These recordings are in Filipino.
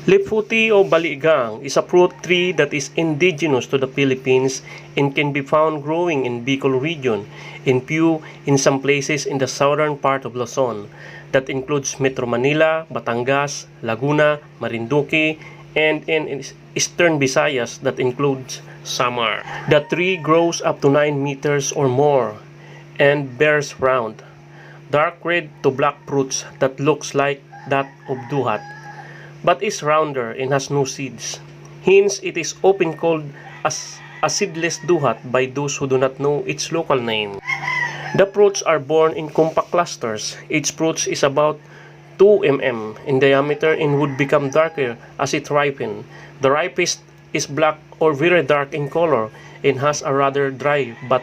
Liputi o baligang is a fruit tree that is indigenous to the Philippines and can be found growing in Bicol region and few in some places in the southern part of Luzon. That includes Metro Manila, Batangas, Laguna, Marinduque, and in eastern Visayas that includes Samar. The tree grows up to 9 meters or more and bears round, dark red to black fruits that looks like that of duhat, but is rounder and has no seeds. Hence, it is often called as a seedless duhat by those who do not know its local name. The fruits are borne in compact clusters. Each fruit is about 2 mm in diameter and would become darker as it ripens. The ripest is black or very dark in color and has a rather dry but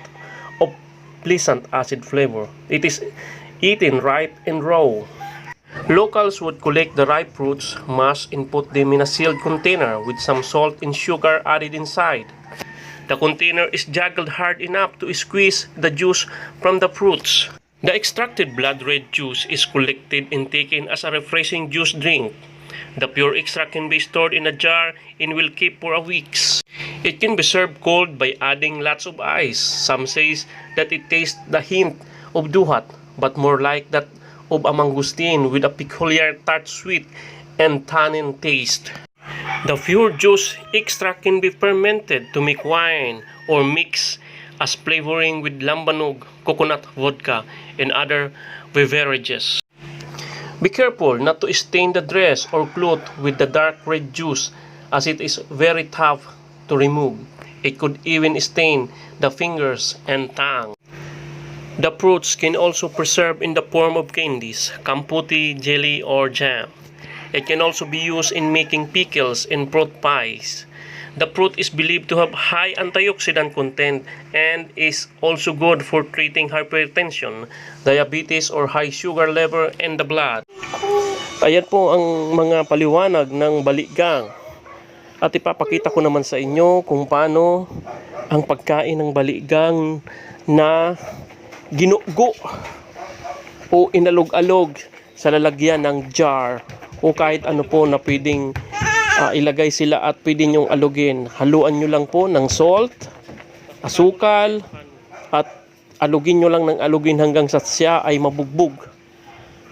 of pleasant acid flavor. It is eaten ripe and raw. Locals would collect the ripe fruits, mash and put them in a sealed container with some salt and sugar added inside. The container is juggled hard enough to squeeze the juice from the fruits. The extracted blood red juice is collected and taken as a refreshing juice drink. The pure extract can be stored in a jar and will keep for weeks. It can be served cold by adding lots of ice. Some says that it tastes the hint of duhat, but more like that of a mangosteen with a peculiar tart sweet and tannin taste. The pure juice extract can be fermented to make wine or mix as flavoring with lambanog, coconut vodka, and other beverages. Be careful not to stain the dress or cloth with the dark red juice as it is very tough to remove. It could even stain the fingers and tongue. The fruits can also preserve in the form of candies, kamputi, jelly, or jam. It can also be used in making pickles and fruit pies. The fruit is believed to have high antioxidant content and is also good for treating hypertension, diabetes, or high sugar level in the blood. Ayan po ang mga paliwanag ng baligang. At ipapakita ko naman sa inyo kung paano ang pagkain ng baligang na ginugo o inalog-alog sa lalagyan ng jar o kahit ano po na pwedeng ilagay sila at pwede nyong alugin. Haluan nyo lang po ng salt, asukal, at alugin nyo lang ng alugin hanggang sa siya ay mabugbog.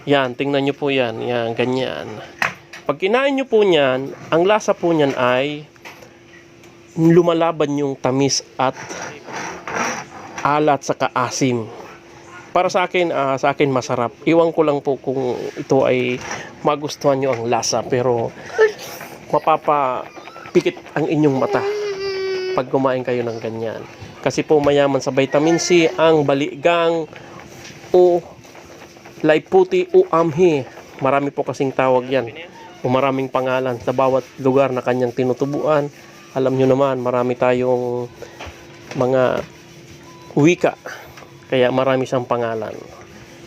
Yan, tingnan nyo po yan. Yan, ganyan. Pag kinain nyo po yan, ang lasa po niyan ay lumalaban yung tamis at alat sa kaasim. Para sa akin masarap. Iwan ko lang po kung ito ay magustuhan nyo ang lasa. Pero mapapapikit ang inyong mata pag kumain kayo ng ganyan. Kasi po mayaman sa vitamin C ang baligang o liputi o amhi. Marami po kasing tawag yan. O maraming pangalan sa bawat lugar na kanyang tinutubuan. Alam nyo naman, marami tayong mga wika. Kaya marami siyang pangalan.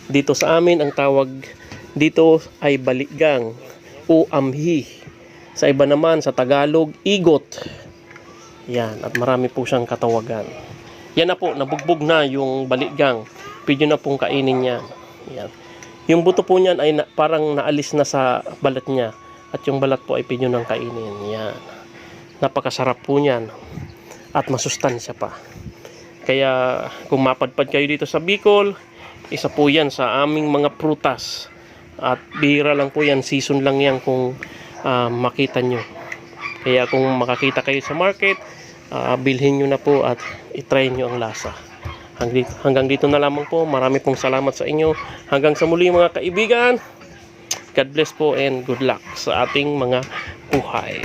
Dito sa amin, ang tawag dito ay baligang o amhi. Sa iba naman, sa Tagalog, igot. Yan, at marami po siyang katawagan. Yan na po, nabugbog na yung baligang. Pwede na pong kainin niya. Yan. Yung buto po niyan ay parang naalis na sa balat niya. At yung balat po ay pwede nang kainin. Yan. Napakasarap po niyan. At masustansya pa. Kaya kung mapadpad kayo dito sa Bicol, isa po yan sa aming mga prutas. At bihira lang po yan, season lang yan kung makita nyo. Kaya kung makakita kayo sa market, bilhin nyo na po at itry nyo ang lasa. Hanggang dito na lamang po. Marami pong salamat sa inyo. Hanggang sa muli mga kaibigan. God bless po and good luck sa ating mga buhay.